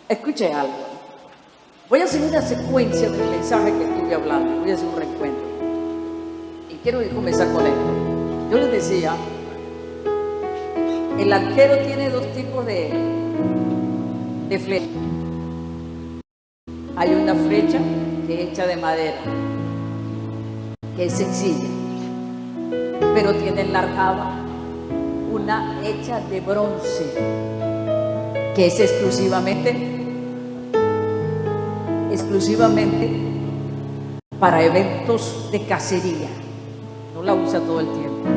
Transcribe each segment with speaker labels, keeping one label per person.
Speaker 1: Escuche algo. Voy a seguir la secuencia del mensaje que estuve hablando. Voy a hacer un recuento. Y quiero comenzar con esto. Yo les decía, el arquero tiene dos tipos de flecha. Hay una flecha que es hecha de madera, que es sencilla, pero tiene enlargada una hecha de bronce, que es exclusivamente para eventos de cacería. No la usa todo el tiempo.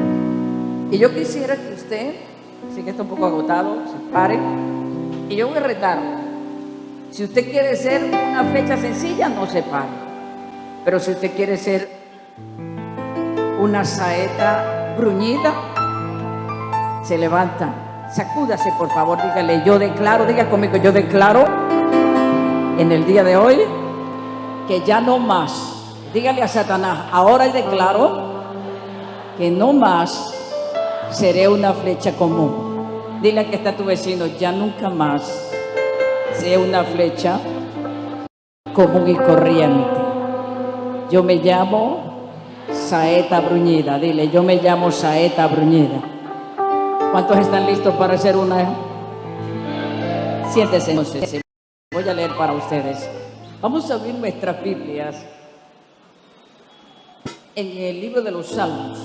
Speaker 1: Y yo quisiera que usted, sé que está un poco agotado, se pare, y yo voy a retar. Si usted quiere ser una flecha sencilla, no se pare. Pero si usted quiere ser una saeta bruñida, se levanta. Sacúdase, por favor, dígale, yo declaro, diga conmigo, yo declaro en el día de hoy que ya no más. Dígale a Satanás, ahora declaro que no más seré una flecha común. Dile a que está tu vecino, ya nunca más seré una flecha común y corriente. Yo me llamo saeta bruñida. Dile, yo me llamo saeta bruñida. ¿Cuántos están listos para hacer una? Siéntese. Voy a leer para ustedes. Vamos a abrir nuestras Biblias en el libro de los Salmos,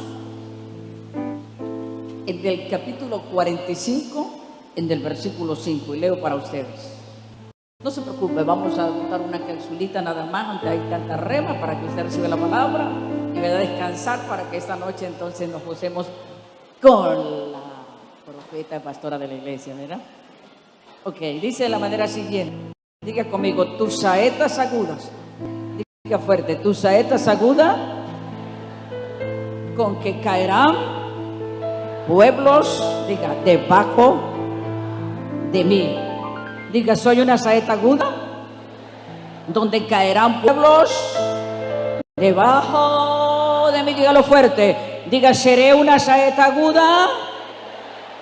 Speaker 1: en el capítulo 45, en el versículo 5, y leo para ustedes. No se preocupe, vamos a botar una capsulita nada más, aunque hay tanta rema, para que usted reciba la palabra y vaya a descansar para que esta noche entonces nos gocemos con la profeta y pastora de la iglesia, ¿verdad? Ok, dice de la manera siguiente. Diga conmigo, tus saetas agudas. Diga fuerte, tus saetas agudas con que caerán pueblos, diga, debajo de mí. Diga, soy una saeta aguda donde caerán pueblos debajo de mí. Dígalo fuerte. Diga, seré una saeta aguda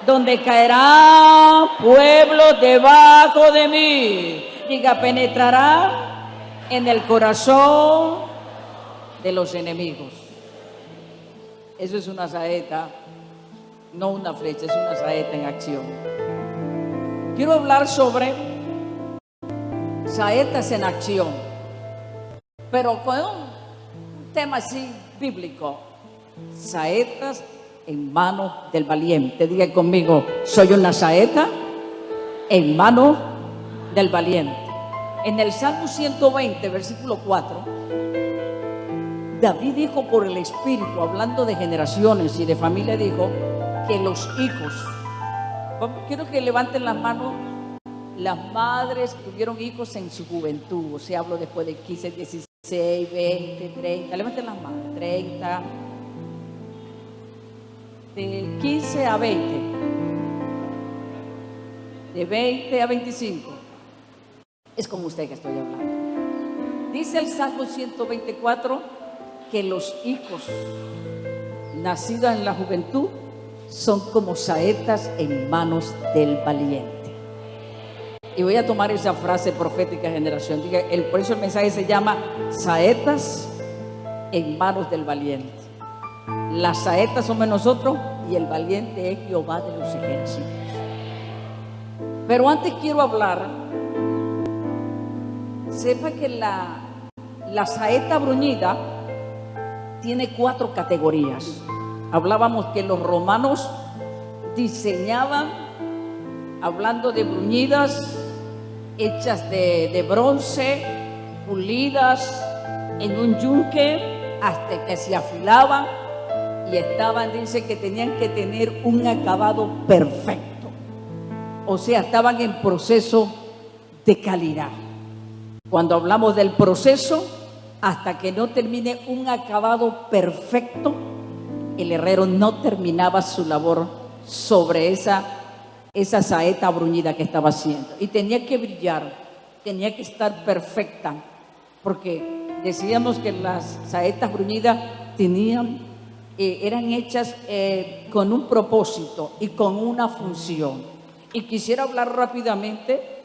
Speaker 1: donde caerán pueblos debajo de mí. Diga, penetrará en el corazón de los enemigos. Eso es una saeta, no una flecha, es una saeta en acción. Quiero hablar sobre saetas en acción, pero con un tema así bíblico. Saetas en manos del valiente. Diga conmigo, soy una saeta en manos del valiente. En el Salmo 120, versículo 4, David dijo por el Espíritu, hablando de generaciones y de familia, dijo que los hijos, quiero que levanten las manos las madres que tuvieron hijos en su juventud, o sea, hablo después de 15, 16, 20, 30, levanten las manos, 30, de 15 a 20, de 20 a 25, es como usted que estoy hablando. Dice el Salmo 124 que los hijos nacidos en la juventud son como saetas en manos del valiente. Y voy a tomar esa frase profética de generación. Diga, por eso el mensaje se llama saetas en manos del valiente. Las saetas somos nosotros y el valiente es Jehová de los ejércitos. Pero antes quiero hablar, sepa que la saeta bruñida tiene 4 categorías. Hablábamos que los romanos diseñaban, hablando de bruñidas hechas de bronce, pulidas en un yunque hasta que se afilaban y estaban, dice que tenían que tener un acabado perfecto. O sea, estaban en proceso de calidad. Cuando hablamos del proceso, hasta que no termine un acabado perfecto, el herrero no terminaba su labor sobre esa saeta bruñida que estaba haciendo. Y tenía que brillar, tenía que estar perfecta, porque decíamos que las saetas bruñidas eran hechas con un propósito y con una función. Y quisiera hablar rápidamente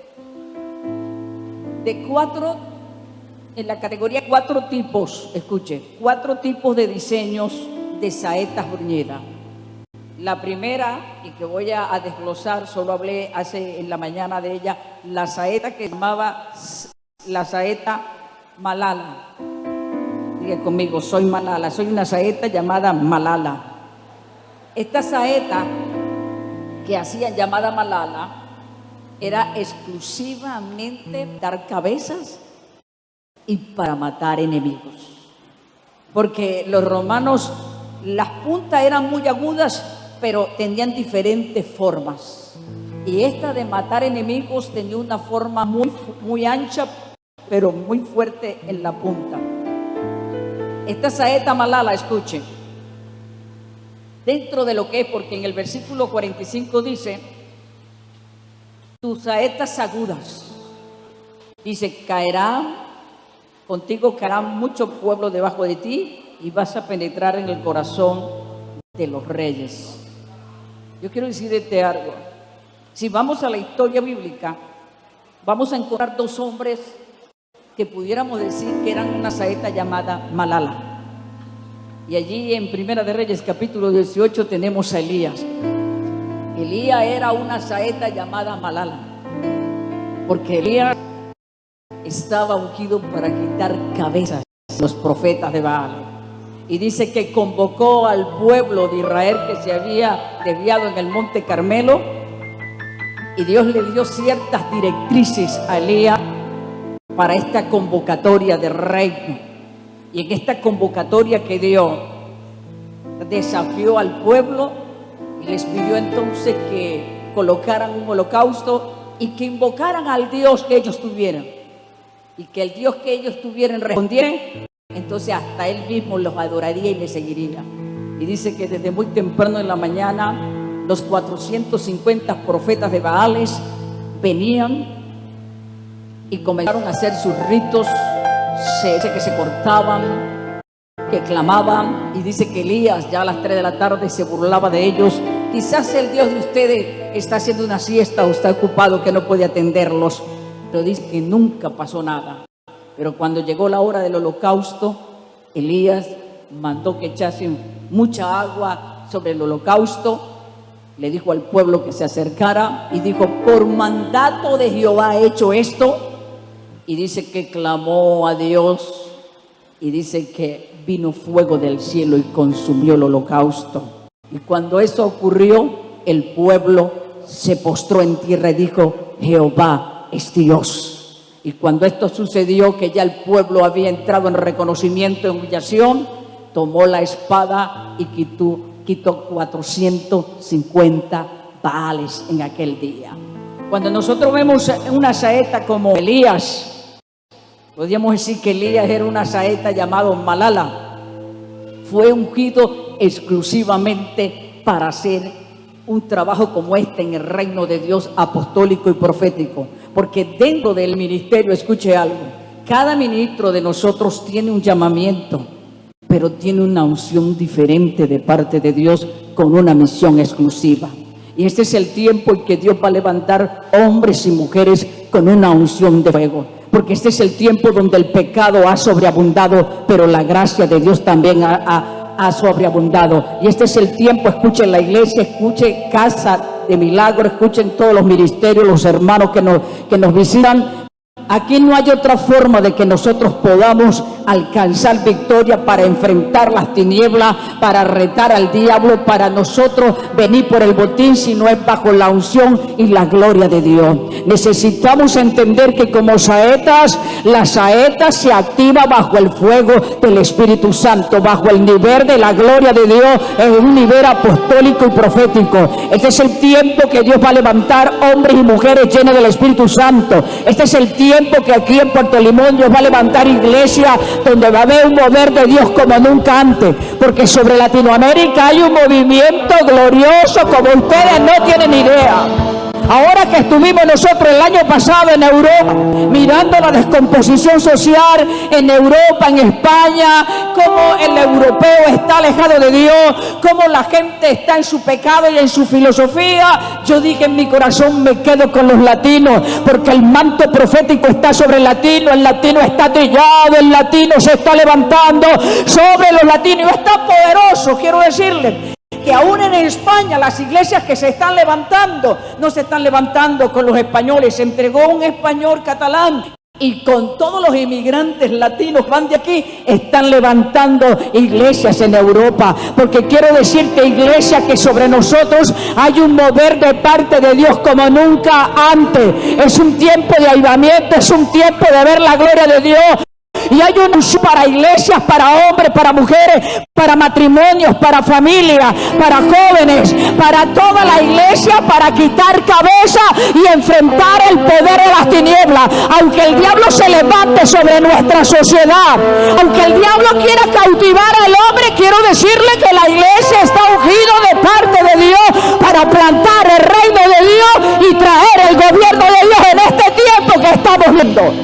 Speaker 1: en la categoría 4 tipos, escuche, 4 tipos de diseños de saetas bruñidas. La primera, y que voy a desglosar, solo hablé en la mañana de ella, la saeta que se llamaba la saeta Malala. Diga conmigo, soy Malala, soy una saeta llamada Malala. Esta saeta que hacían llamada Malala era exclusivamente dar cabezas y para matar enemigos. Porque los romanos, las puntas eran muy agudas, pero tenían diferentes formas. Y esta de matar enemigos tenía una forma muy ancha, pero muy fuerte en la punta. Esta saeta Malala, escuchen, dentro de lo que es, porque en el versículo 45 dice, tus saetas agudas, dice, contigo caerán muchos pueblos debajo de ti y vas a penetrar en el corazón de los reyes. Yo quiero decirte algo. Si vamos a la historia bíblica, vamos a encontrar 2 hombres que pudiéramos decir que eran una saeta llamada Malala. Y allí en Primera de Reyes, capítulo 18, tenemos a Elías. Elías era una saeta llamada Malala, porque Elías estaba ungido para quitar cabezas de los profetas de Baal. Y dice que convocó al pueblo de Israel que se había desviado en el monte Carmelo, y Dios le dio ciertas directrices a Elías para esta convocatoria de reino. Y en esta convocatoria que dio, desafió al pueblo y les pidió entonces que colocaran un holocausto y que invocaran al Dios que ellos tuvieran. Y que el Dios que ellos tuvieran respondiera, entonces hasta él mismo los adoraría y les seguiría. Y dice que desde muy temprano en la mañana, los 450 profetas de Baales venían y comenzaron a hacer sus ritos, que se cortaban, que clamaban, y dice que Elías ya a las 3 de la tarde se burlaba de ellos. Quizás el Dios de ustedes está haciendo una siesta o está ocupado que no puede atenderlos, pero dice que nunca pasó nada. Pero cuando llegó la hora del holocausto, Elías mandó que echasen mucha agua sobre el holocausto, le dijo al pueblo que se acercara y dijo, por mandato de Jehová he hecho esto. Y dice que clamó a Dios y dice que vino fuego del cielo y consumió el holocausto. Y cuando eso ocurrió, el pueblo se postró en tierra y dijo, Jehová es Dios. Y cuando esto sucedió, que ya el pueblo había entrado en reconocimiento, en humillación, tomó la espada y quitó 450 Baales en aquel día. Cuando nosotros vemos una saeta como Elías, podríamos decir que Elías era una saeta llamado Malala. Fue ungido exclusivamente para hacer un trabajo como este en el reino de Dios apostólico y profético. Porque dentro del ministerio, escuche algo, cada ministro de nosotros tiene un llamamiento, pero tiene una unción diferente de parte de Dios con una misión exclusiva. Y este es el tiempo en que Dios va a levantar hombres y mujeres con una unción de fuego. Porque este es el tiempo donde el pecado ha sobreabundado, pero la gracia de Dios también ha sobreabundado. Y este es el tiempo, escuchen la iglesia, escuchen Casa de Milagro, escuchen todos los ministerios, los hermanos que nos visitan. Aquí no hay otra forma de que nosotros podamos alcanzar victoria para enfrentar las tinieblas, para retar al diablo, para nosotros venir por el botín, si no es bajo la unción y la gloria de Dios. Necesitamos entender que como saetas, la saeta se activa bajo el fuego del Espíritu Santo, bajo el nivel de la gloria de Dios, en un nivel apostólico y profético. Este es el tiempo que Dios va a levantar hombres y mujeres llenos del Espíritu Santo. Este es el tiempo que aquí en Puerto Limón Dios va a levantar iglesia donde va a haber un mover de Dios como nunca antes, porque sobre Latinoamérica hay un movimiento glorioso como ustedes no tienen idea.
Speaker 2: Ahora que estuvimos nosotros el año pasado en Europa, mirando la descomposición social en Europa, en España, cómo el europeo está alejado de Dios, cómo la gente está en su pecado y en su filosofía, yo dije en mi corazón, me quedo con los latinos, porque el manto profético está sobre el latino está trillado, el latino se está levantando sobre los latinos, y está poderoso. Quiero decirle que aún en España las iglesias que se están levantando, no se están levantando con los españoles. Se entregó un español catalán y con todos los inmigrantes latinos van de aquí, están levantando iglesias en Europa. Porque quiero decirte, iglesia, que sobre nosotros hay un mover de parte de Dios como nunca antes. Es un tiempo de avivamiento, es un tiempo de ver la gloria de Dios. Y hay un uso para iglesias, para hombres, para mujeres, para matrimonios, para familias, para jóvenes, para toda la iglesia, para quitar cabeza y enfrentar el poder de las tinieblas. Aunque el diablo se levante sobre nuestra sociedad, aunque el diablo quiera cautivar al hombre, quiero decirle que la iglesia está ungida de parte de Dios para plantar el reino de Dios y traer el gobierno de Dios en este tiempo que estamos viendo.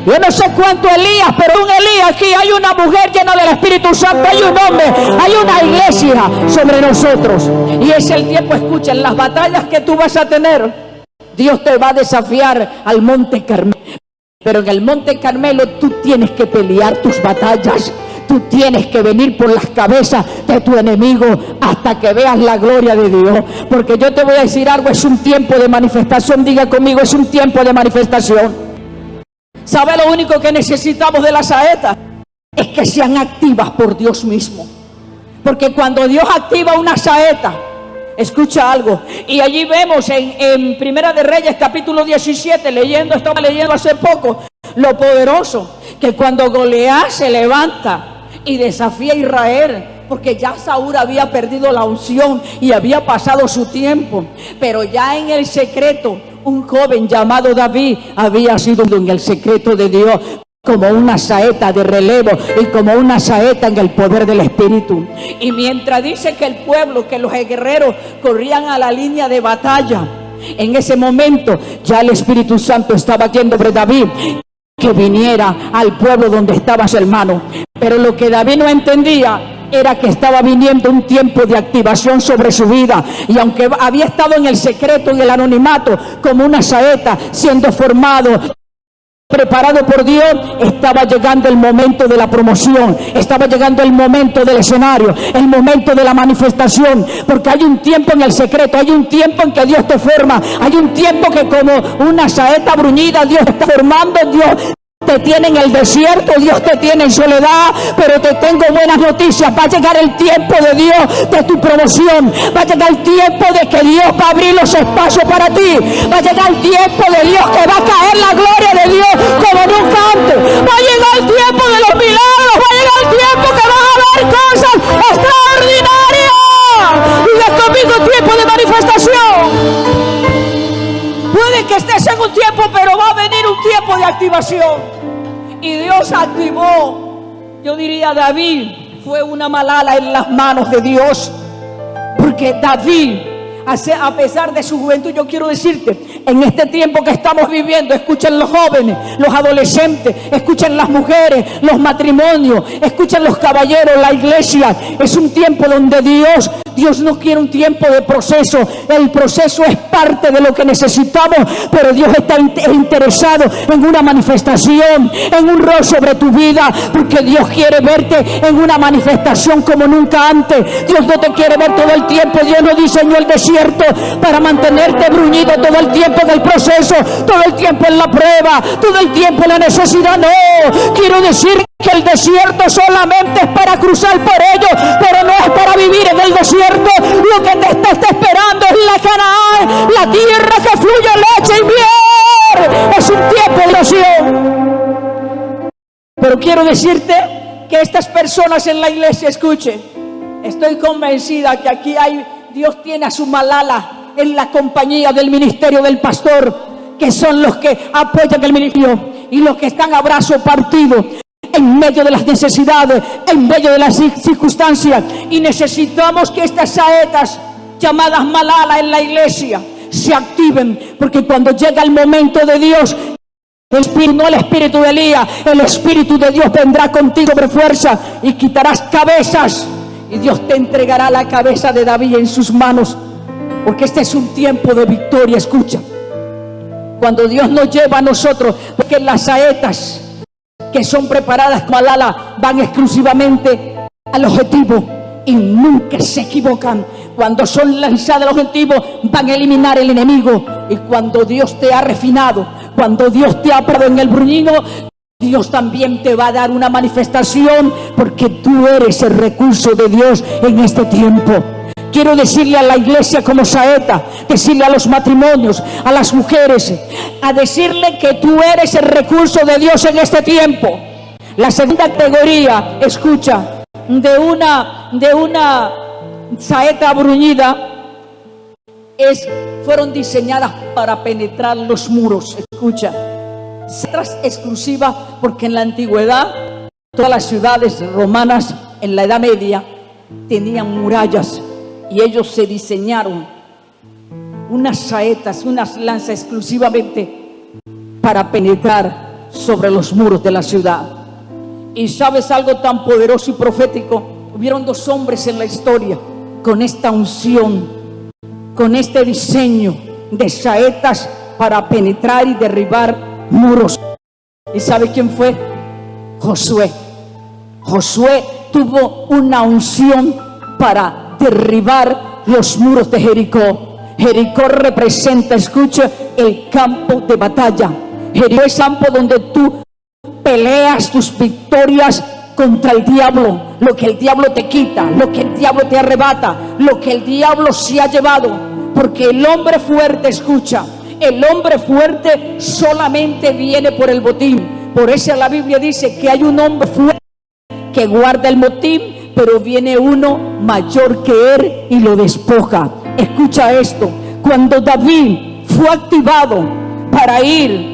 Speaker 2: Yo no sé cuánto Elías, pero un Elías aquí, hay una mujer llena del Espíritu Santo, hay un hombre, hay una iglesia sobre nosotros. Y es el tiempo, escuchen, las batallas que tú vas a tener, Dios te va a desafiar al Monte Carmelo. Pero en el Monte Carmelo tú tienes que pelear tus batallas. Tú tienes que venir por las cabezas de tu enemigo hasta que veas la gloria de Dios. Porque yo te voy a decir algo, es un tiempo de manifestación. Diga conmigo, es un tiempo de manifestación. ¿Sabe lo único que necesitamos de las saetas? Es que sean activas por Dios mismo. Porque cuando Dios activa una saeta, escucha algo, y allí vemos en Primera de Reyes capítulo 17, estaba leyendo hace poco, lo poderoso, que cuando Goliat se levanta y desafía a Israel, porque ya Saúl había perdido la unción y había pasado su tiempo, pero ya en el secreto, un joven llamado David había sido en el secreto de Dios como una saeta de relevo y como una saeta en el poder del Espíritu. Y mientras dice que el pueblo, que los guerreros corrían a la línea de batalla, en ese momento ya el Espíritu Santo estaba yendo sobre David, que viniera al pueblo donde estaba su hermano. Pero lo que David no entendía era que estaba viniendo un tiempo de activación sobre su vida. Y aunque había estado en el secreto, en el anonimato, como una saeta, siendo formado, preparado por Dios, estaba llegando el momento de la promoción, estaba llegando el momento del escenario, el momento de la manifestación. Porque hay un tiempo en el secreto, hay un tiempo en que Dios te forma, hay un tiempo que como una saeta bruñida Dios te está formando. Dios te tiene en el desierto, Dios te tiene en soledad, pero te tengo buenas noticias. Va a llegar el tiempo de Dios, de tu promoción. Va a llegar el tiempo de que Dios va a abrir los espacios para ti. Va a llegar el tiempo de Dios, que va a caer la gloria de Dios como nunca antes. Va a llegar el tiempo de los milagros. Va a llegar el tiempo que vas a ver cosas extraordinarias. Y conmigo, tiempo de manifestación. Puede que estés en un tiempo, pero va a venir un tiempo de activación. Y Dios activó, yo diría, David fue una malala en las manos de Dios. Porque David, a pesar de su juventud, yo quiero decirte, en este tiempo que estamos viviendo, escuchen los jóvenes, los adolescentes, escuchen las mujeres, los matrimonios, escuchen los caballeros, la iglesia. Es un tiempo donde Dios no quiere un tiempo de proceso. El proceso es parte de lo que necesitamos, pero Dios está interesado en una manifestación, en un rol sobre tu vida, porque Dios quiere verte en una manifestación como nunca antes. Dios no te quiere ver todo el tiempo. Dios no diseñó el desierto para mantenerte bruñido todo el tiempo en el proceso, todo el tiempo en la prueba, todo el tiempo en la necesidad. No, quiero decir que el desierto solamente es para cruzar por ello, pero no es para vivir en el desierto. Lo que te está esperando es la Canaán, la tierra que fluye leche y miel. Es un tiempo de oración. Pero quiero decirte que estas personas en la iglesia, escuchen, estoy convencida que aquí Dios tiene a su malala en la compañía del ministerio del pastor, que son los que apoyan el ministerio y los que están a brazo partido en medio de las necesidades, en medio de las circunstancias. Y necesitamos que estas saetas llamadas malala en la iglesia se activen, porque cuando llega el momento de Dios, el espíritu, no el espíritu de Elías, el espíritu de Dios vendrá contigo sobre fuerza y quitarás cabezas, y Dios te entregará la cabeza de David en sus manos, porque este es un tiempo de victoria. Escucha, cuando Dios nos lleva a nosotros, porque las saetas que son preparadas como ala van exclusivamente al objetivo y nunca se equivocan. Cuando son lanzadas al objetivo, van a eliminar el enemigo. Y cuando Dios te ha refinado, cuando Dios te ha parado en el bruñido, Dios también te va a dar una manifestación, porque tú eres el recurso de Dios en este tiempo. Quiero decirle a la iglesia como saeta, decirle a los matrimonios, a las mujeres, a decirle que tú eres el recurso de Dios en este tiempo. La segunda categoría, escucha, de una saeta bruñida fueron diseñadas para penetrar los muros. Escucha, saetas exclusivas, porque en la antigüedad todas las ciudades romanas en la Edad Media tenían murallas, y ellos se diseñaron unas saetas, unas lanzas exclusivamente para penetrar sobre los muros de la ciudad. Y sabes algo tan poderoso y profético, hubieron 2 hombres en la historia con esta unción, con este diseño de saetas para penetrar y derribar muros. ¿Y sabe quién fue? Josué. Josué tuvo una unción para derribar los muros de Jericó. Jericó representa, escucha, el campo de batalla. Jericó es el campo donde tú peleas tus victorias contra el diablo, lo que el diablo te quita, lo que el diablo te arrebata, lo que el diablo se ha llevado. Porque el hombre fuerte, escucha, el hombre fuerte solamente viene por el botín. Por eso la Biblia dice que hay un hombre fuerte que guarda el botín, pero viene uno mayor que él y lo despoja. Escucha esto, cuando David fue activado para ir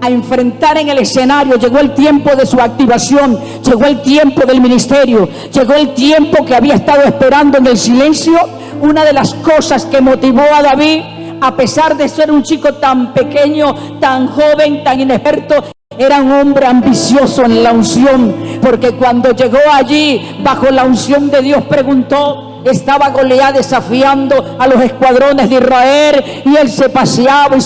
Speaker 2: a enfrentar en el escenario, llegó el tiempo de su activación, llegó el tiempo del ministerio, llegó el tiempo que había estado esperando en el silencio. Una de las cosas que motivó a David, a pesar de ser un chico tan pequeño, tan joven, tan inexperto, era un hombre ambicioso en la unción, porque cuando llegó allí bajo la unción de Dios, preguntó, estaba Goliat desafiando a los escuadrones de Israel, y él se paseaba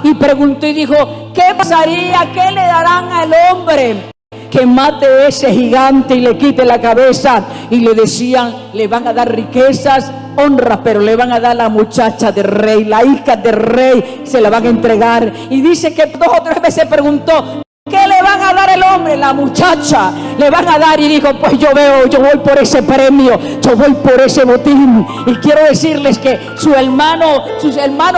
Speaker 2: y preguntó y dijo, ¿qué pasaría? ¿Qué le darán al hombre que mate a ese gigante y le quite la cabeza? Y le decían, le van a dar riquezas, honra, pero le van a dar la muchacha del rey, la hija del rey, se la van a entregar. Y dice que 2 o 3 veces preguntó, ¿qué le van a dar el hombre? La muchacha le van a dar. Y dijo, pues yo voy por ese premio, yo voy por ese botín. Y quiero decirles que sus hermanos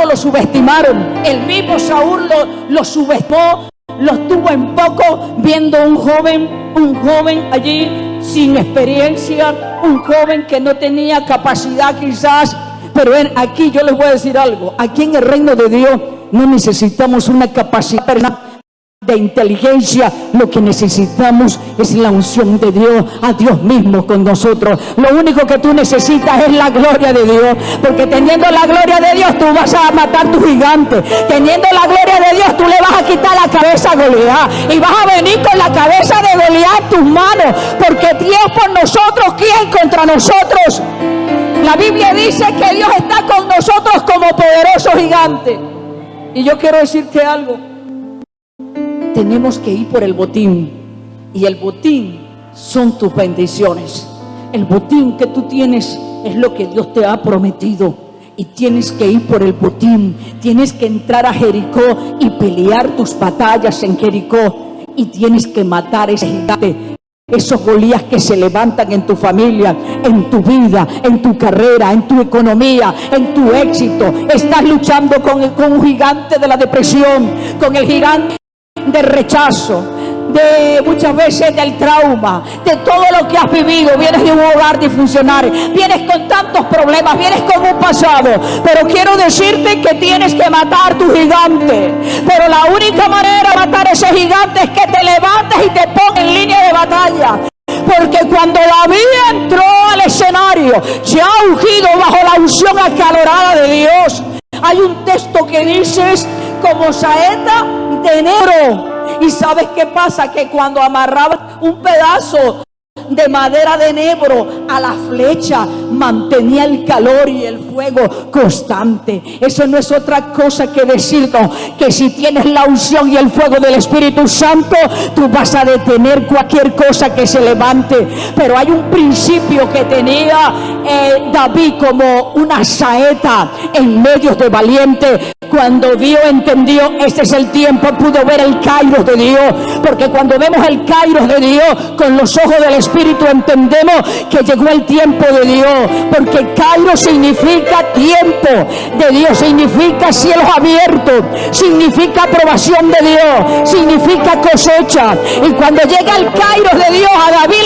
Speaker 2: lo subestimaron. El mismo Saúl lo subestimó, los tuvo en poco, viendo un joven allí sin experiencia, un joven que no tenía capacidad quizás. Pero aquí yo les voy a decir algo, aquí en el reino de Dios no necesitamos una capacidad personal de inteligencia, lo que necesitamos es la unción de Dios, a Dios mismo con nosotros. Lo único que tú necesitas es la gloria de Dios, porque teniendo la gloria de Dios tú vas a matar tu gigante. Teniendo la gloria de Dios tú le vas a quitar la cabeza a Goliat, y vas a venir con la cabeza de Goliat en tus manos, porque Dios por nosotros, ¿quién contra nosotros? La Biblia dice que Dios está con nosotros como poderoso gigante. Y yo quiero decirte algo, tenemos que ir por el botín, y el botín son tus bendiciones. El botín que tú tienes es lo que Dios te ha prometido, y tienes que ir por el botín. Tienes que entrar a Jericó y pelear tus batallas en Jericó, y tienes que matar ese gigante, esos Goliat que se levantan en tu familia, en tu vida, en tu carrera, en tu economía, en tu éxito. Estás luchando con un gigante de la depresión, con el gigante del rechazo, de muchas veces del trauma, de todo lo que has vivido. Vienes de un hogar disfuncional, vienes con tantos problemas, vienes con un pasado, pero quiero decirte que tienes que matar tu gigante. Pero la única manera de matar ese gigante es que te levantes y te pongas en línea de batalla. Porque cuando David entró al escenario, ya ungido bajo la unción acalorada de Dios, hay un texto que dice como saeta de enero. ¿Y sabes qué pasa? Que cuando amarraban un pedazo de madera de enebro a la flecha, mantenía el calor y el fuego constante. Eso no es otra cosa que decirnos que si tienes la unción y el fuego del Espíritu Santo, tú vas a detener cualquier cosa que se levante. Pero hay un principio que tenía David como una saeta en medio de valiente. Cuando vio, entendió, este es el tiempo, pudo ver el kairos de Dios. Porque cuando vemos el kairos de Dios con los ojos del Espíritu, entendemos que llegó el tiempo de Dios. Porque kairos significa tiempo de Dios, significa cielos abiertos, significa aprobación de Dios, significa cosecha. Y cuando llega el kairos de Dios, a David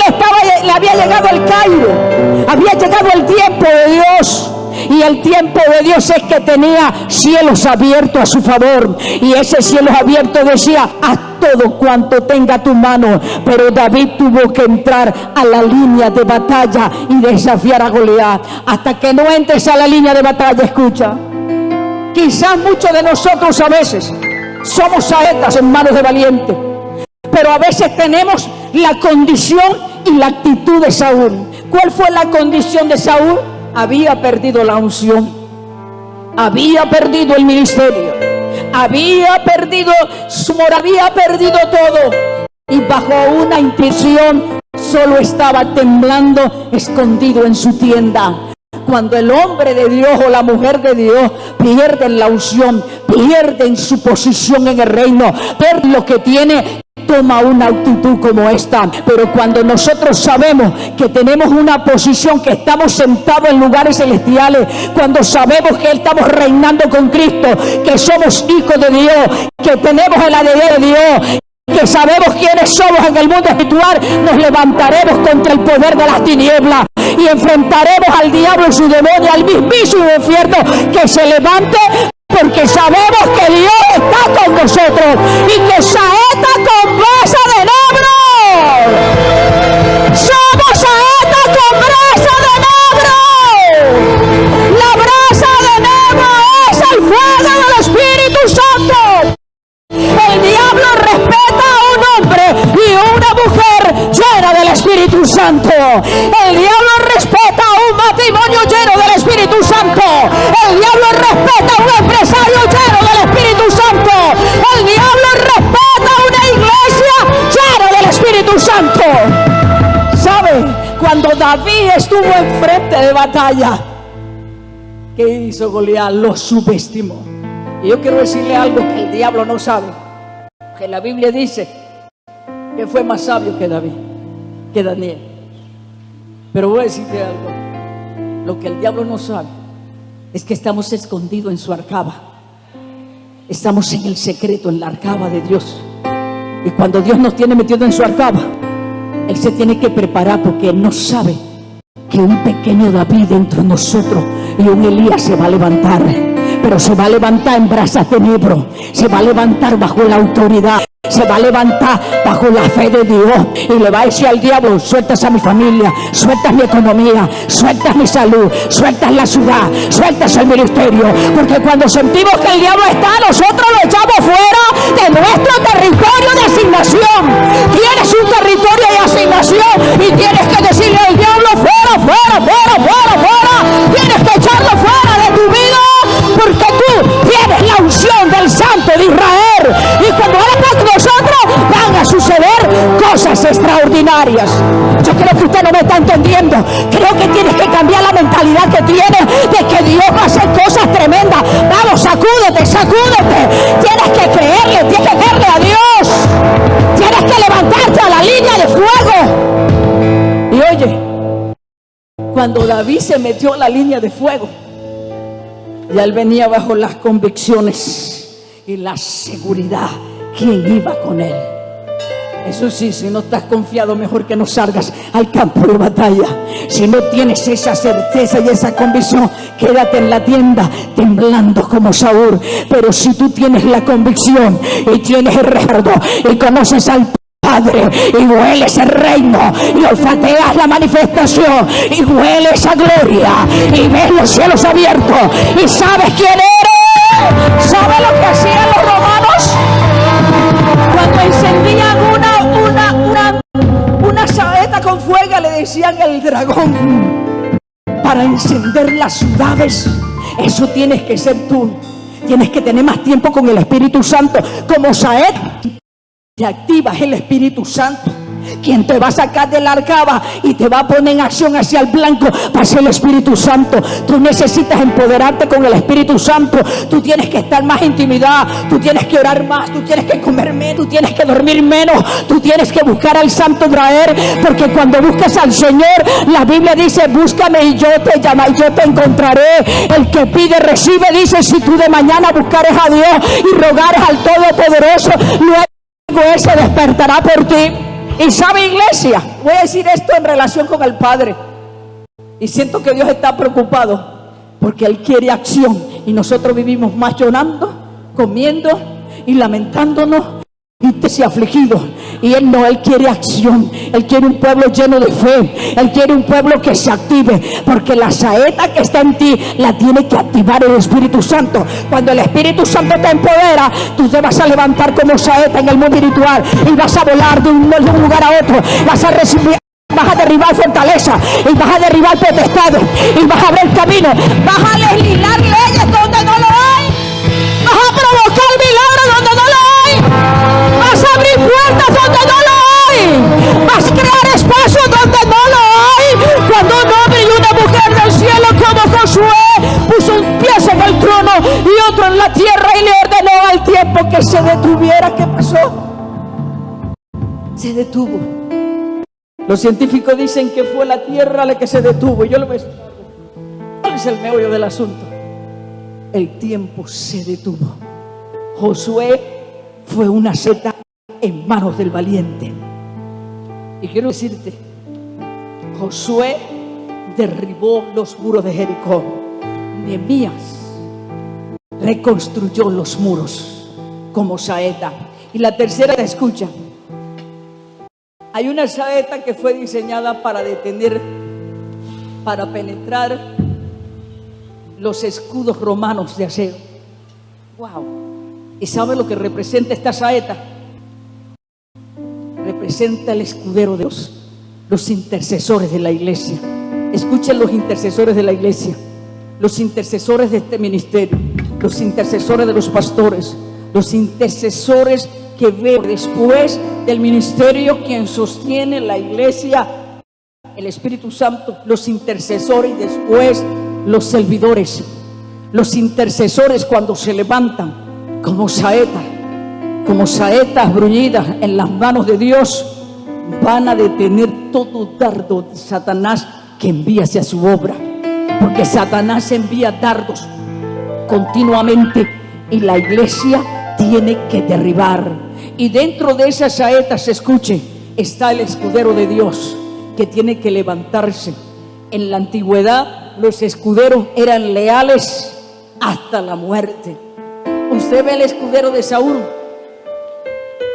Speaker 2: le había llegado el kairos, había llegado el tiempo de Dios. Y el tiempo de Dios es que tenía cielos abiertos a su favor. Y ese cielo abierto decía: haz todo cuanto tenga tu mano. Pero David tuvo que entrar a la línea de batalla y desafiar a Goliat. Hasta que no entres a la línea de batalla, escucha, quizás muchos de nosotros a veces somos saetas en manos de valientes, pero a veces tenemos la condición y la actitud de Saúl. ¿Cuál fue la condición de Saúl? Había perdido la unción, había perdido el ministerio, había perdido su moral, había perdido todo. Y bajo una intención solo estaba temblando, escondido en su tienda. Cuando el hombre de Dios o la mujer de Dios pierden la unción, pierden su posición en el reino, pierden lo que tiene, toma una actitud como esta. Pero cuando nosotros sabemos que tenemos una posición, que estamos sentados en lugares celestiales, cuando sabemos que estamos reinando con Cristo, que somos hijos de Dios, que tenemos el ADN de Dios, que sabemos quiénes somos en el mundo espiritual, nos levantaremos contra el poder de las tinieblas y enfrentaremos al diablo y su demonio, al mismísimo infierno que se levante, porque sabemos que Dios está con nosotros y que saeta con brasa de negro. Somos saeta con brasa de negro. La brasa de negro es el fuego del Espíritu Santo. El diablo respeta a un hombre y a una mujer llena del Espíritu Santo. El diablo respeta a un matrimonio lleno del Espíritu Santo. El diablo respeta a un empresario lleno del Espíritu Santo. El diablo respeta a una iglesia llena del Espíritu Santo. ¿Sabe? Cuando David estuvo enfrente de batalla, ¿qué hizo Goliat? Lo subestimó. Y yo quiero decirle algo que el diablo no sabe, que la Biblia dice que fue más sabio que David, que Daniel. Pero voy a decirte algo, lo que el diablo no sabe es que estamos escondidos en su arcaba, estamos en el secreto, en la arcaba de Dios. Y cuando Dios nos tiene metido en su arcaba, Él se tiene que preparar, porque Él no sabe que un pequeño David dentro de nosotros y un Elías se va a levantar. Pero se va a levantar en brasas de negro, se va a levantar bajo la autoridad, se va a levantar bajo la fe de Dios y le va a decir al diablo: sueltas a mi familia, sueltas mi economía, sueltas mi salud, sueltas la ciudad, sueltas el ministerio. Porque cuando sentimos que el diablo está, nosotros lo echamos fuera de nuestro territorio de asignación. Tienes un territorio de asignación y tienes que decirle al diablo: fuera, fuera, fuera, fuera, fuera. Tienes que echarlo fuera de tu vida, porque tú tienes la unción del Santo de Israel. Y cuando Él está con nosotros, van a suceder cosas extraordinarias. Yo creo que usted no me está entendiendo. Creo que tienes que cambiar la mentalidad que tienes de que Dios va a hacer cosas tremendas. Vamos, sacúdete, sacúdete. Tienes que creerle a Dios. Tienes que levantarte a la línea de fuego. Y oye, cuando David se metió a la línea de fuego, ya él venía bajo las convicciones y la seguridad quién iba con él. Eso sí, si no estás confiado, mejor que no salgas al campo de batalla. Si no tienes esa certeza y esa convicción, quédate en la tienda temblando como Saúl. Pero si tú tienes la convicción y tienes el resguardo y conoces al Padre y hueles el reino y olfateas la manifestación y hueles esa gloria y ves los cielos abiertos y sabes quién eres, ¿Sabe lo que hacían los romanos? Cuando encendían una saeta con fuego, le decían el dragón. Para encender las ciudades, eso tienes que ser tú. Tienes que tener más tiempo con el Espíritu Santo. Como saeta, te activas el Espíritu Santo. Quien te va a sacar del arcaba y te va a poner en acción hacia el blanco va a ser el Espíritu Santo. Tú necesitas empoderarte con el Espíritu Santo. Tú tienes que estar más intimidad. Tú tienes que orar más. Tú tienes que comer menos. Tú tienes que dormir menos. Tú tienes que buscar al Santo traer. Porque cuando buscas al Señor, la Biblia dice: búscame y yo te llamaré y yo te encontraré. El que pide recibe. Dice: si tú de mañana buscares a Dios y rogares al Todopoderoso, luego Él se despertará por ti. Y sabe, iglesia, voy a decir esto en relación con el Padre. Y siento que Dios está preocupado porque Él quiere acción. Y nosotros vivimos más llorando, comiendo y lamentándonos y afligidos. Y Él no, Él quiere acción. Él quiere un pueblo lleno de fe. Él quiere un pueblo que se active. Porque la saeta que está en ti la tiene que activar el Espíritu Santo. Cuando el Espíritu Santo te empodera, tú te vas a levantar como saeta en el mundo espiritual. Y vas a volar de un lugar a otro. Vas a derribar fortaleza. Y vas a derribar potestades. Y vas a abrir camino. Vas a legislar leyes donde no lo hay. Vas a provocar milagros donde no lo hay. Vas a abrir puertas donde no lo hay. Vas a crear espacios donde no lo hay. Cuando un hombre y una mujer del cielo como Josué puso un pie en el trono y otro en la tierra y le ordenó al tiempo que se detuviera. ¿Qué pasó? Se detuvo. Los científicos dicen que fue la tierra la que se detuvo. Yo lo veo. ¿Cuál es el meollo del asunto? El tiempo se detuvo. Josué fue una saeta en manos del valiente. Y quiero decirte, Josué derribó los muros de Jericó. Nehemías reconstruyó los muros como saeta. Y la tercera, escucha, hay una saeta que fue diseñada para detener, para penetrar los escudos romanos de acero. Wow. ¿Y sabe lo que representa esta saeta? Representa el escudero de Dios, los intercesores de la iglesia. Escuchen, los intercesores de la iglesia, los intercesores de este ministerio, los intercesores de los pastores, los intercesores que veo después del ministerio, quien sostiene la iglesia, el Espíritu Santo, los intercesores y después los servidores. Los intercesores, cuando se levantan como saetas bruñidas en las manos de Dios, van a detener todo dardo de Satanás que envía hacia su obra. Porque Satanás envía dardos continuamente y la iglesia tiene que derribar. Y dentro de esas saetas, escuche, está el escudero de Dios que tiene que levantarse. En la antigüedad los escuderos eran leales hasta la muerte. Usted ve el escudero de Saúl.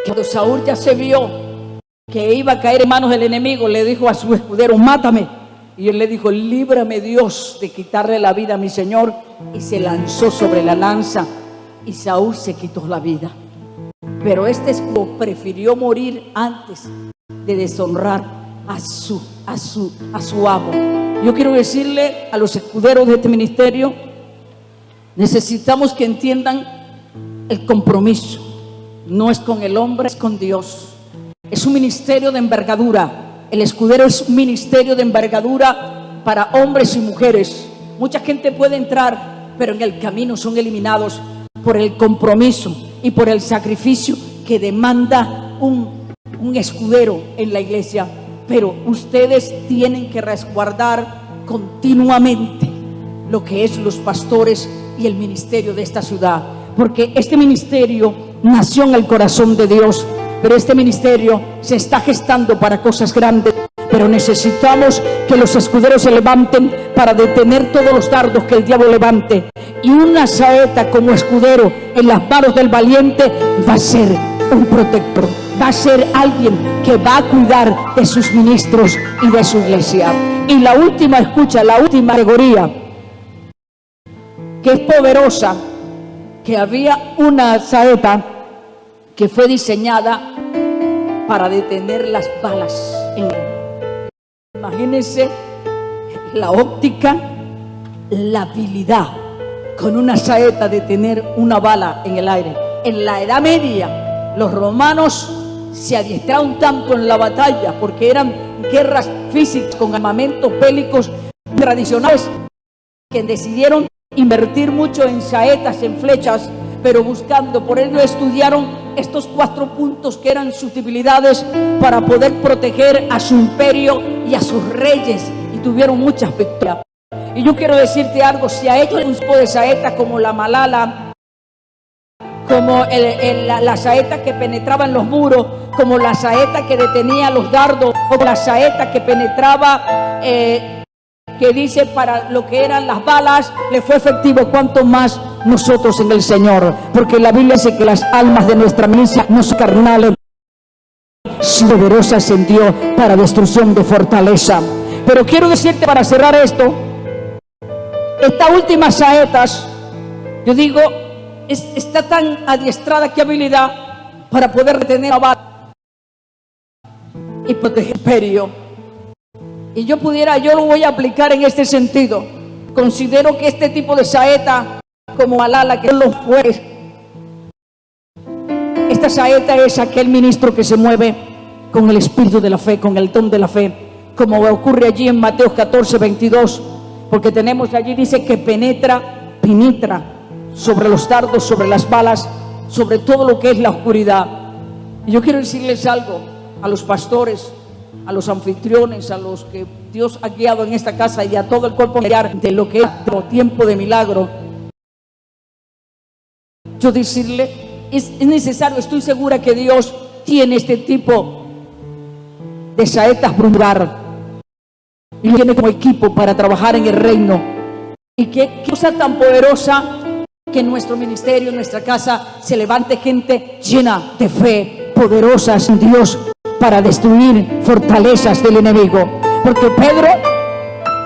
Speaker 2: Cuando Saúl ya se vio que iba a caer en manos del enemigo, le dijo a su escudero: mátame. Y él le dijo: líbrame Dios de quitarle la vida a mi señor. Y se lanzó sobre la lanza y Saúl se quitó la vida. Pero este escudero prefirió morir antes de deshonrar a su amo. Yo quiero decirle a los escuderos de este ministerio: necesitamos que entiendan el compromiso. No es con el hombre, es con Dios. Es un ministerio de envergadura. El escudero es un ministerio de envergadura para hombres y mujeres. Mucha gente puede entrar, pero en el camino son eliminados por el compromiso y por el sacrificio que demanda un escudero en la iglesia. Pero ustedes tienen que resguardar continuamente lo que es los pastores y el ministerio de esta ciudad, porque este ministerio nació en el corazón de Dios, pero este ministerio se está gestando para cosas grandes. Pero necesitamos que los escuderos se levanten para detener todos los dardos que el diablo levante. Y una saeta como escudero en las manos del valiente va a ser un protector, va a ser alguien que va a cuidar de sus ministros y de su iglesia. Y la última, escucha, la última categoría, que es poderosa, que había una saeta que fue diseñada para detener las balas. Imagínense la óptica, la habilidad con una saeta de tener una bala en el aire. En la Edad Media, los romanos se adiestraron tanto en la batalla porque eran guerras físicas con armamentos bélicos tradicionales que decidieron invertir mucho en saetas, en flechas, pero buscando, por ello estudiaron estos 4 puntos que eran sus debilidades para poder proteger a su imperio y a sus reyes, y tuvieron muchas victorias. Y yo quiero decirte algo, si a ellos un tipo de saeta como la Malala, como la saeta que penetraba en los muros, como la saeta que detenía los dardos, o la saeta que penetraba, que dice para lo que eran las balas, le fue efectivo, cuanto más nosotros en el Señor, porque la Biblia dice que las almas de nuestra milicia no son carnales, sino poderosas en Dios para destrucción de fortaleza. Pero quiero decirte para cerrar esto, estas últimas saetas, yo digo, está tan adiestrada, qué habilidad para poder detener la bala y proteger el imperio. Y yo lo voy a aplicar en este sentido. Considero que este tipo de saeta, como Malala, que lo fue, esta saeta es aquel ministro que se mueve con el espíritu de la fe, con el don de la fe, como ocurre allí en Mateo 14, 22, porque tenemos allí, dice que penetra sobre los dardos, sobre las balas, sobre todo lo que es la oscuridad. Y yo quiero decirles algo a los pastores, a los anfitriones, a los que Dios ha guiado en esta casa y a todo el cuerpo de lo que es tiempo de milagro. Yo decirle, es necesario, estoy segura que Dios tiene este tipo de saetas brindar y lo tiene como equipo para trabajar en el reino. Y qué cosa tan poderosa que en nuestro ministerio, en nuestra casa, se levante gente llena de fe, poderosas en Dios, para destruir fortalezas del enemigo. Porque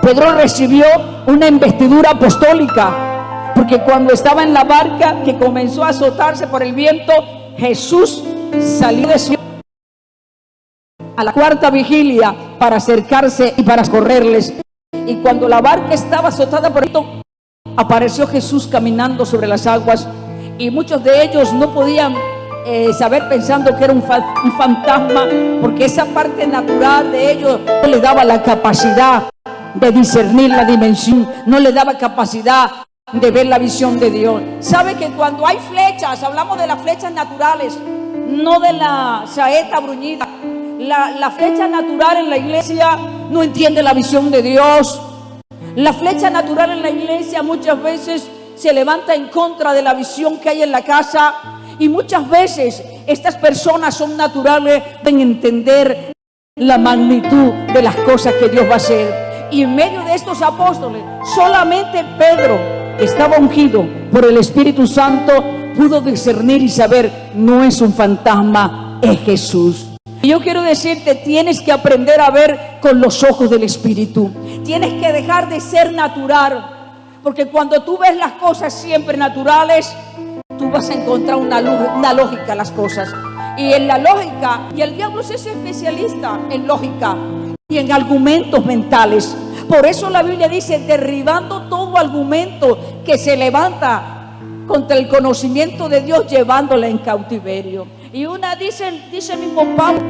Speaker 2: Pedro recibió una investidura apostólica, porque cuando estaba en la barca que comenzó a azotarse por el viento, Jesús salió de su a la 4ª vigilia para acercarse y para correrles. Y cuando la barca estaba azotada por el viento, apareció Jesús caminando sobre las aguas, y muchos de ellos no podían saber, pensando que era un fantasma, porque esa parte natural de ellos no les daba la capacidad de discernir la dimensión, no les daba capacidad de ver la visión de Dios. Sabe que cuando hay flechas, hablamos de las flechas naturales, no de la saeta bruñida. La flecha natural en la iglesia no entiende la visión de Dios. La flecha natural en la iglesia muchas veces se levanta en contra de la visión que hay en la casa. Y muchas veces estas personas son naturales, deben entender la magnitud de las cosas que Dios va a hacer. Y en medio de estos apóstoles, solamente Pedro, que estaba ungido por el Espíritu Santo, pudo discernir y saber, no es un fantasma, es Jesús. Y yo quiero decirte, tienes que aprender a ver con los ojos del Espíritu. Tienes que dejar de ser natural, porque cuando tú ves las cosas siempre naturales, tú vas a encontrar una lógica a las cosas. Y en la lógica, y el diablo es especialista en lógica y en argumentos mentales. Por eso la Biblia dice, derribando todo argumento que se levanta contra el conocimiento de Dios, llevándola en cautiverio. Y dice el mismo Pablo,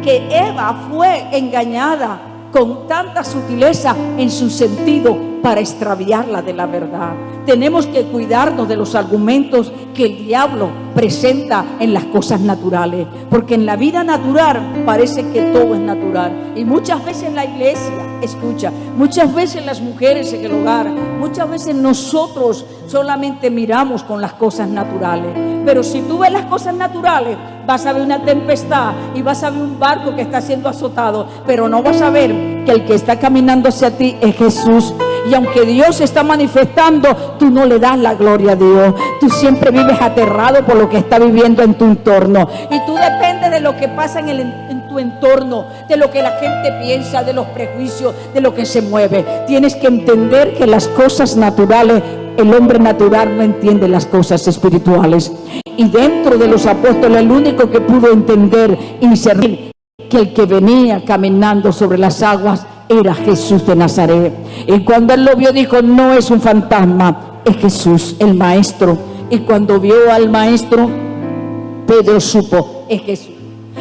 Speaker 2: que Eva fue engañada con tanta sutileza en su sentido para extraviarla de la verdad. Tenemos que cuidarnos de los argumentos que el diablo presenta en las cosas naturales, porque en la vida natural parece que todo es natural, y muchas veces en la iglesia, escucha, muchas veces las mujeres en el hogar, muchas veces nosotros solamente miramos con las cosas naturales. Pero si tú ves las cosas naturales, vas a ver una tempestad y vas a ver un barco que está siendo azotado, pero no vas a ver que el que está caminando hacia ti es Jesús. Y aunque Dios se está manifestando, tú no le das la gloria a Dios. Tú siempre vives aterrado por lo que está viviendo en tu entorno. Y tú dependes de lo que pasa en tu entorno, de lo que la gente piensa, de los prejuicios, de lo que se mueve. Tienes que entender que las cosas naturales el hombre natural no entiende las cosas espirituales. Y dentro de los apóstoles, el único que pudo entender y discernir que el que venía caminando sobre las aguas era Jesús de Nazaret. Y cuando él lo vio, dijo: no es un fantasma, es Jesús, el maestro. Y cuando vio al maestro, Pedro supo: es Jesús.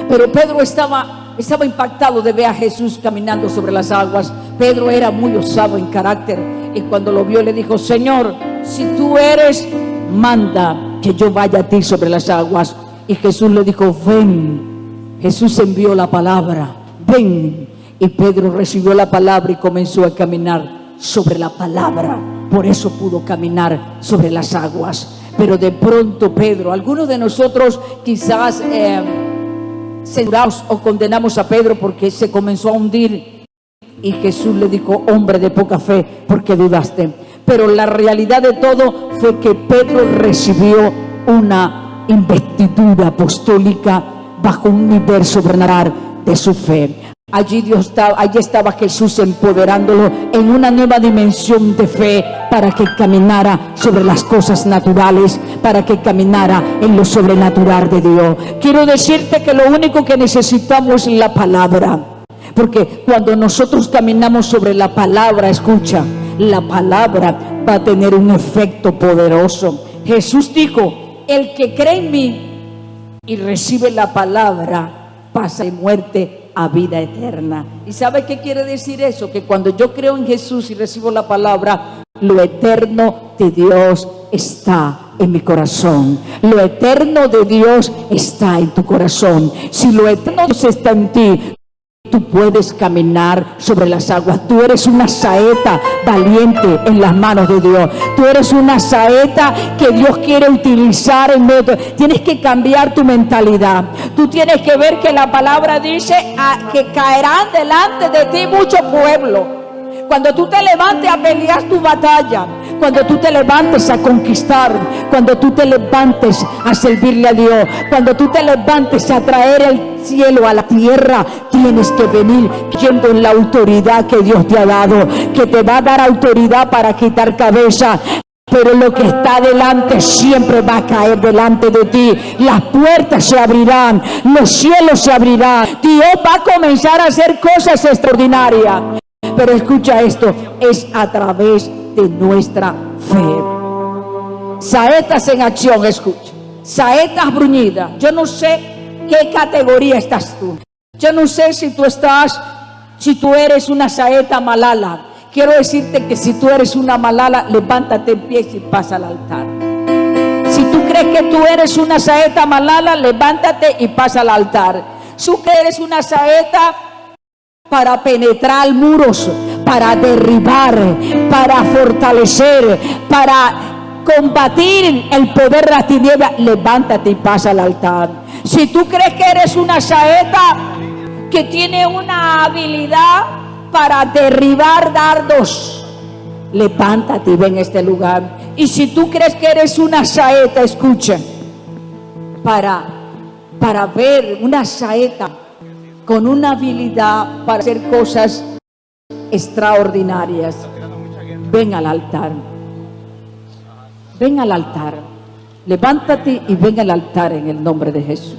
Speaker 2: Pero Pedro estaba impactado de ver a Jesús caminando sobre las aguas. Pedro era muy osado en carácter, y cuando lo vio le dijo: Señor, si tú eres, manda que yo vaya a ti sobre las aguas. Y Jesús le dijo: ven. Jesús envió la palabra: ven. Y Pedro recibió la palabra y comenzó a caminar sobre la palabra. Por eso pudo caminar sobre las aguas. Pero de pronto Pedro, algunos de nosotros quizás censuramos o condenamos a Pedro porque se comenzó a hundir. Y Jesús le dijo: hombre de poca fe, ¿por qué dudaste? Pero la realidad de todo fue que Pedro recibió una investidura apostólica bajo un nivel sobrenatural de su fe. Allí estaba Jesús empoderándolo en una nueva dimensión de fe para que caminara sobre las cosas naturales, para que caminara en lo sobrenatural de Dios. Quiero decirte que lo único que necesitamos es la palabra, porque cuando nosotros caminamos sobre la palabra, escucha, la palabra va a tener un efecto poderoso. Jesús dijo: el que cree en mí y recibe la palabra pasa de muerte a vida eterna. ¿Y sabe qué quiere decir eso? Que cuando yo creo en Jesús y recibo la palabra, lo eterno de Dios está en mi corazón. Lo eterno de Dios está en tu corazón. Si lo eterno de Dios está en ti, tú puedes caminar sobre las aguas. Tú eres una saeta valiente en las manos de Dios. Tú eres una saeta que Dios quiere utilizar en medio. Tienes que cambiar tu mentalidad. Tú tienes que ver que la palabra dice que caerán delante de ti muchos pueblos. Cuando tú te levantes a pelear tu batalla, cuando tú te levantes a conquistar, cuando tú te levantes a servirle a Dios, cuando tú te levantes a traer el cielo a la tierra, tienes que venir yendo en la autoridad que Dios te ha dado, que te va a dar autoridad para quitar cabeza. Pero lo que está delante siempre va a caer delante de ti. Las puertas se abrirán, los cielos se abrirán. Dios va a comenzar a hacer cosas extraordinarias. Pero escucha esto, es a través de nuestra fe. Saetas en acción, escucha. Saetas bruñidas. Yo no sé qué categoría estás tú. Yo no sé si tú eres una saeta Malala. Quiero decirte que si tú eres una Malala, levántate en pie y pasa al altar. Si tú crees que tú eres una saeta Malala, levántate y pasa al altar. Tú que eres una saeta para penetrar muros, para derribar, para fortalecer, para combatir el poder de la tiniebla, levántate y pasa al altar. Si tú crees que eres una saeta que tiene una habilidad para derribar dardos, levántate y ven a este lugar. Y si tú crees que eres una saeta, escucha, para ver una saeta con una habilidad para hacer cosas extraordinarias, ven al altar. Ven al altar. Levántate y ven al altar en el nombre de Jesús.